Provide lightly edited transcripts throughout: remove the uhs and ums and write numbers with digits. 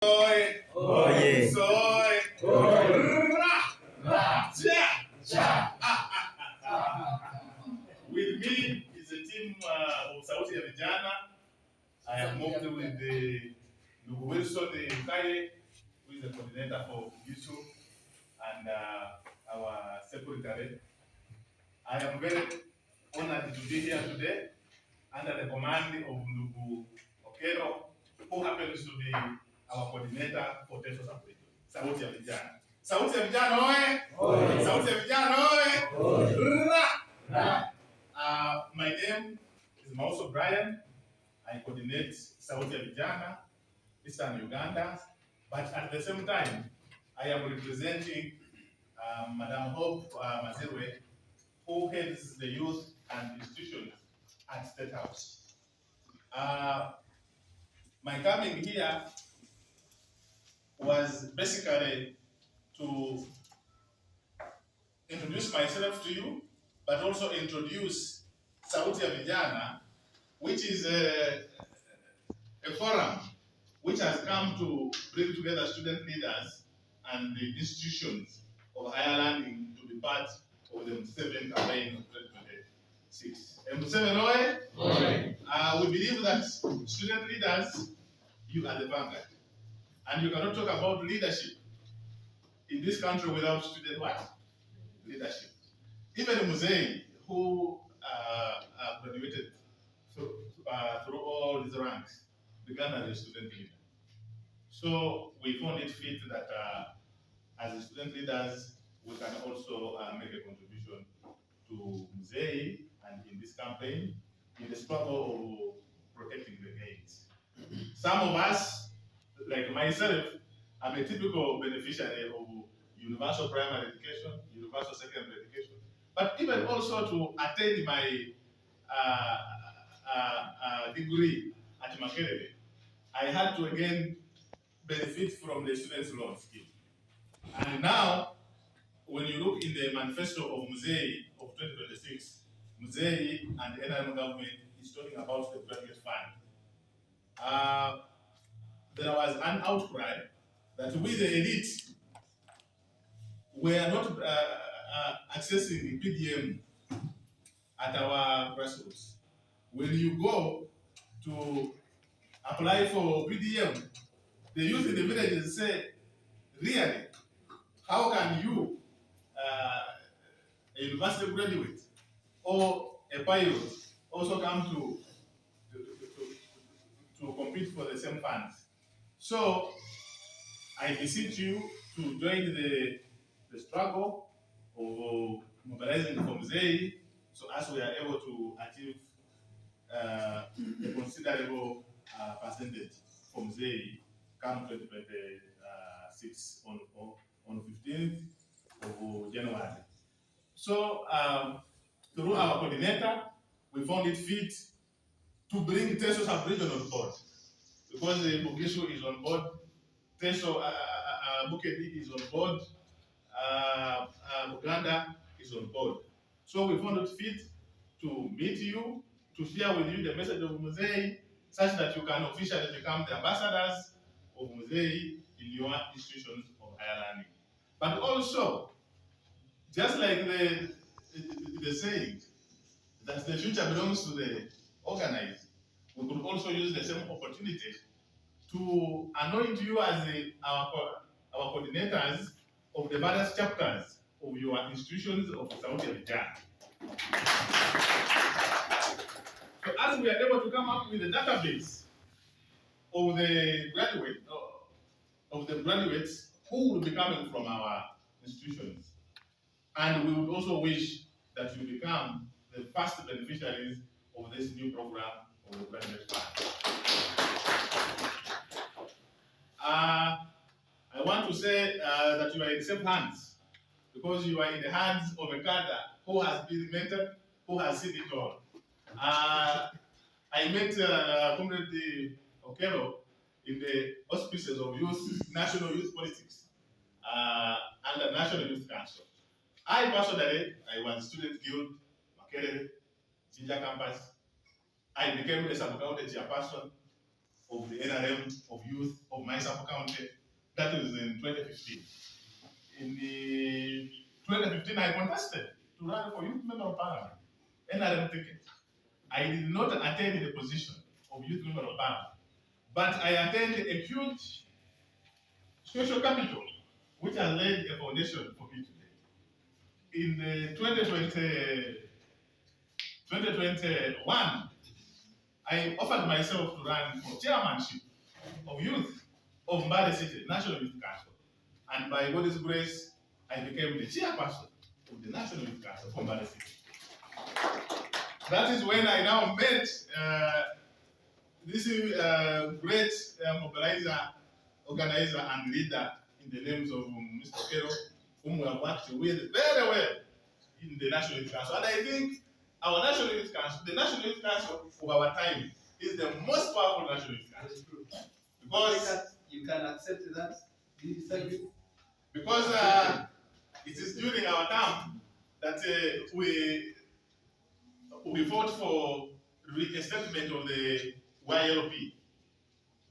Oye. Soy. With me is a team of Sauti Kijana. I have moved with the Wilson Kai, who is the coordinator for Gisu, and our secretary. I am very honored to be here today under the command of Ndugu Okero, who happens to be our coordinator for Teso Sauti ya Vijana. Sauti ya Vijana oye! Sauti ya Vijana oye! My name is Mauso Brian. I coordinate Sauti ya Vijana, Eastern Uganda, but at the same time, I am representing Madam Hope Mazirwe, who heads the youth and institutions at State House. My coming here was basically to introduce myself to you, but also introduce Sauti ya Vijana, which is a forum which has come to bring together student leaders and the institutions of higher learning to be part of the M7 campaign of 2026. M7 oye! We believe that student leaders, you are the vanguard. And you cannot talk about leadership in this country without student what? Leadership. Even Muzei, who graduated through all these ranks, began as a student leader. So we found it fit that as student leaders, we can also make a contribution to Muzei and in this campaign, in the struggle of protecting the gains. Some of us, like myself, I'm a typical beneficiary of universal primary education, universal secondary education, but even also to attain my degree at Makerere, I had to again benefit from the students' loan scheme. And now, when you look in the manifesto of Muzei of 2026, Muzei and the NRM government is talking about the graduate fund. There was an outcry that we, the elite, were not accessing the PDM at our grassroots. When you go to apply for PDM, the youth in the villages say, really, how can you, a university graduate or a pilot, also come to compete for the same funds? So I beseech you to join the struggle of mobilizing from Muzei, so as we are able to achieve a considerable percentage from Muzei come 2026 on 15th of January. So through our coordinator, we found it fit to bring Teso sub-region on board, because the Bugishu is on board, Teso Bukedi is on board, Uganda is on board. So we found it fit to meet you, to share with you the message of Muzei, such that you can officially become the ambassadors of Muzei in your institutions of higher learning. But also, just like the saying that the future belongs to the organized, we could also use the same opportunity to anoint you as our coordinators of the various chapters of your institutions of Sauti Kijana. So as we are able to come up with a database of the graduates who will be coming from our institutions, and we would also wish that you become the first beneficiaries of this new program of the graduate fund. I want to say that you are in safe hands, because you are in the hands of a cadre who has been mentored, who has seen it all. I met Comrade Okero in the auspices of national youth politics under National Youth Council. I personally, I was student guild, Makerere, Jinja campus. I became a sub-county chairperson of the NRM of youth of my sub-county. That was in 2015. In the 2015, I contested to run for youth member of parliament, NRM ticket. I did not attain the position of youth member of parliament, but I attained a huge social capital, which has laid a foundation for me today. In 2021, I offered myself to run for chairmanship of youth of Mbale City, National Youth Council. And by God's grace, I became the chairperson of the National Youth Council for Mbale City. That is when I now met this great mobilizer, organizer, and leader in the names of Mr. Kero, whom we have worked with very well in the National Youth Council. And I think our National Youth Council, the National Youth Council of our time, is the most powerful National Youth Council. Because you can accept that. Because it is during our term that we fought for reinstatement of the YLP.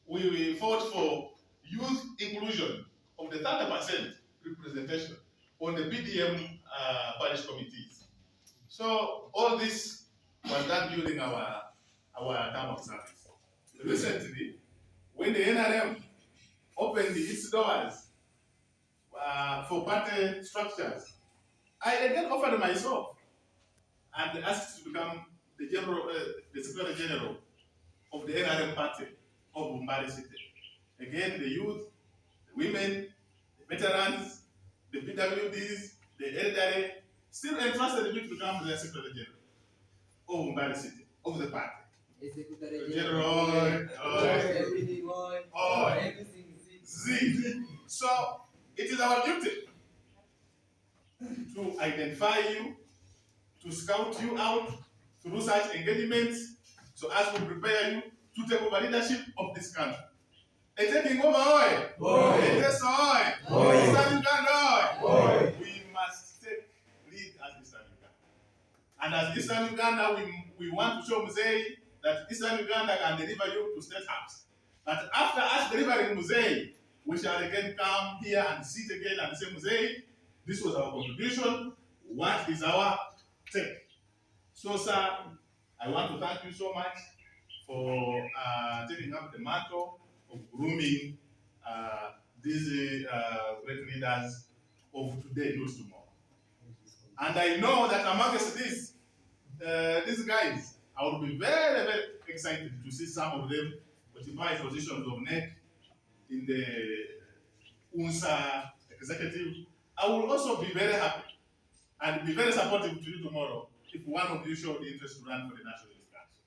We fought for youth inclusion of the 30% representation on the BDM parish committees. So all this was done during our term of service. Recently, when the NRM opened its doors for party structures, I again offered myself and asked to become the Secretary General of the NRM party of Mbale City. Again, the youth, the women, the veterans, the PWDs, the elderly, still entrusted me to become the Secretary General of Mbale City, of the party. So it is our duty to identify you, to scout you out through such engagements, so as to prepare you to take over leadership of this country. Taking over oil. Teso oil. Eastern Uganda oil. We must take lead as Eastern Uganda. And as Eastern Uganda, we want to show Mzee that Eastern Uganda can deliver you to State House. But after us delivering Mzee, we shall again come here and sit again and say, Mzee, this was our contribution. What is our take? So, sir, I want to thank you so much for taking up the mantle of grooming these great leaders of today, not tomorrow. And I know that amongst these guys, I will be very, very excited to see some of them occupy positions of NEC in the UNSA executive. I will also be very happy and be very supportive to you tomorrow if one of you showed interest to run for the National Youth Council.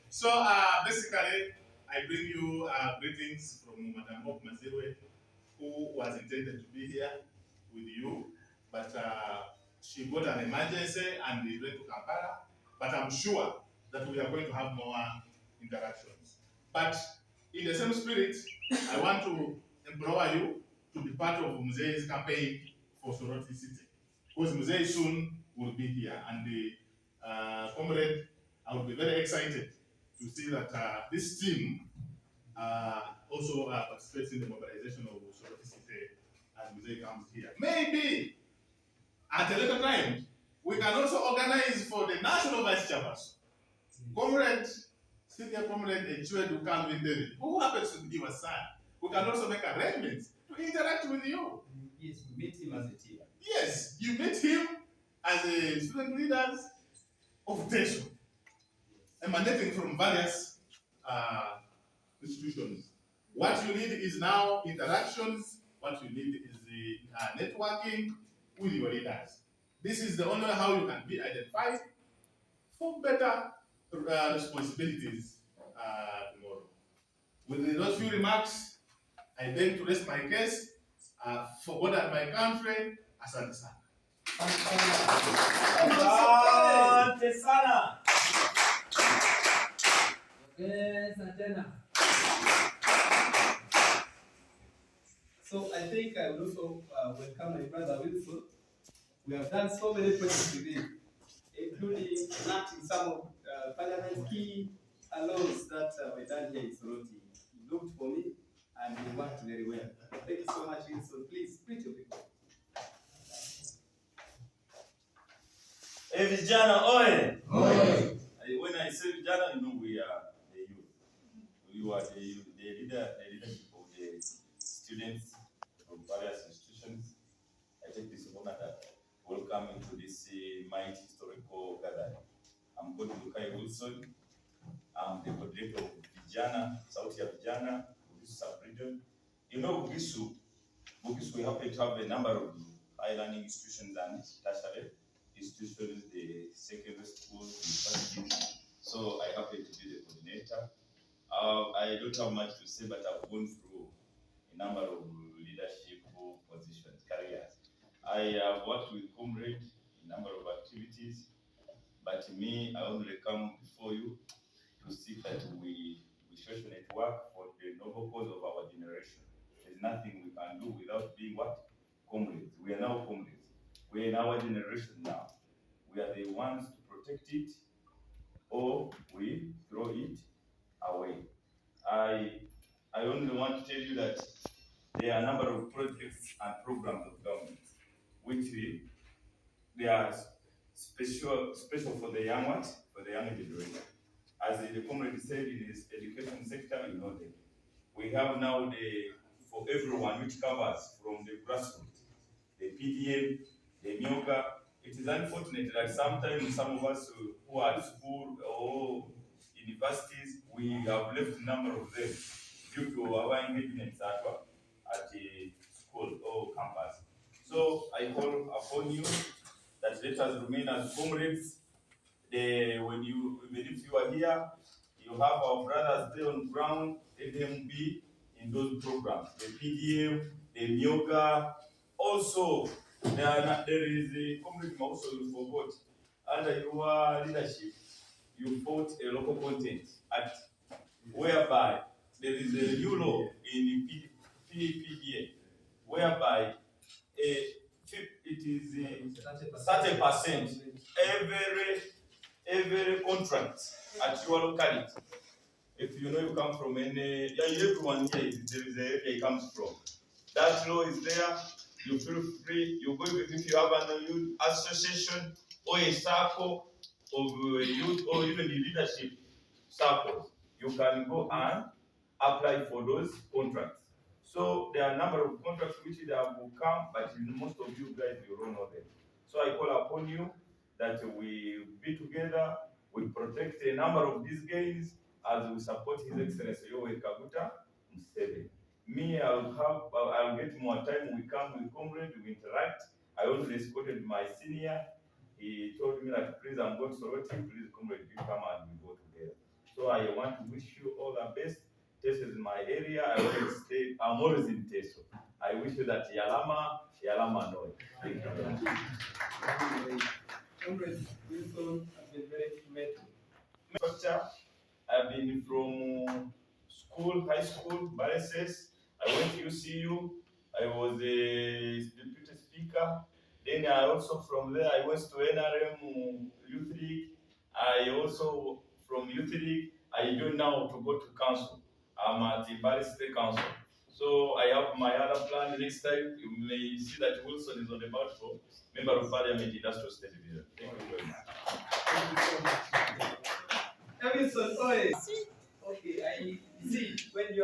So basically, I bring you greetings from Madam Hope Mazirwe, who was intended to be here with you, but she got an emergency and we went to Kampala. But I'm sure that we are going to have more interactions. But in the same spirit, I want to implore you to be part of Mzee's campaign for Sauti City, because Mzee soon will be here, and the comrade, I will be very excited to see that this team also participates in the mobilization of Sauti City as Mzee comes here. Maybe at a later time, we can also organize for the national vice chairperson, comrade, senior comrade Echwe Dukan David, who happens to be your son. We can also make arrangements to interact with you. Yes, we meet him as a team. Yes, you meet him as a student leaders of Teso, emanating from various institutions. What you need is now interactions. What you need is the networking with your leaders. This is the only how you can be identified for better responsibilities tomorrow. With those few remarks, I beg to rest my case for God and my country. Asante sana. Asante sana. So I think I will also welcome my brother Wilson. We have done so many projects with him, including enacting some of Parliament's key laws that were done here in Sauti. He looked for me and he worked very well. Thank you so much, Wilson. Please, greet your people. Hey, vijana, oye! Oye! When I say vijana, you know we are the youth. We are the youth, the leadership of the students from various institutions. I take this honor that welcome into this mighty historical gathering. I'm called Lukai Wilson. I'm the coordinator of Vijana, Sauti Kijana, Bugisu sub-region. You know Bugisu, we happen to have a number of high learning institutions and tertiary institutions, the secondary schools, universities. So I happen to be the coordinator. I don't have much to say, but I've gone through a number of leadership positions, careers. I have worked with Comrade in a number of activities, but me, I only come before you to see that we socially work for the noble cause of our generation. There's nothing we can do without being what? Comrades. We are now comrades. We are in our generation now. We are the ones to protect it, or we throw it away. I only want to tell you that there are a number of projects and programs of government which they are special for the young ones, for the young generation. As the comrade said in his education sector, you know them. We have now for everyone, which covers from the grassroots, the PDM, the MIOCA. It is unfortunate that sometimes some of us who are at school or universities, we have left a number of them due to our engagements at the school or campus. So I call upon you that let us remain as comrades. Even if you are here, you have our brothers there on ground, let them be in those programs. The PDM, the MIOCA. Also, there is a comrade also you forgot. Under your leadership, you fought a local content act whereby there is a new law in the PDA whereby it is 30% every contract at your locality. If you know you come from everyone here, there is a area he comes from. That law is there. You feel free. You go if you have a youth association or a circle of youth or even the leadership circles. You can go and apply for those contracts. So there are a number of contracts which they will come, but most of you guys you don't know them. So I call upon you that we be together, we protect a number of these gains as we support His Excellency Yoweri Kaguta Museveni. Me, I'll get more time. We come with comrade, we interact. I only escorted my senior. He told me that please, I'm going to Soroti, please comrade, you come and we go together. So I want to wish you all the best. Teso is my area. I'm always in Teso. I wish you that Yalama Noi. Thank you very much. Comrade Wilson has been very instrumental. I've been from school, high school, Bareses. I went to UCU. I was a deputy speaker. Then I also from there I went to NRM Youth League. I also from Youth League I joined now to go to council. I'm at the Bari State Council. So I have my other plan. Next time you may see that Wilson is on the board for Member of Parliament Industrial State Division. Thank you very much. Thank you so much. Wilson, okay, I see when you are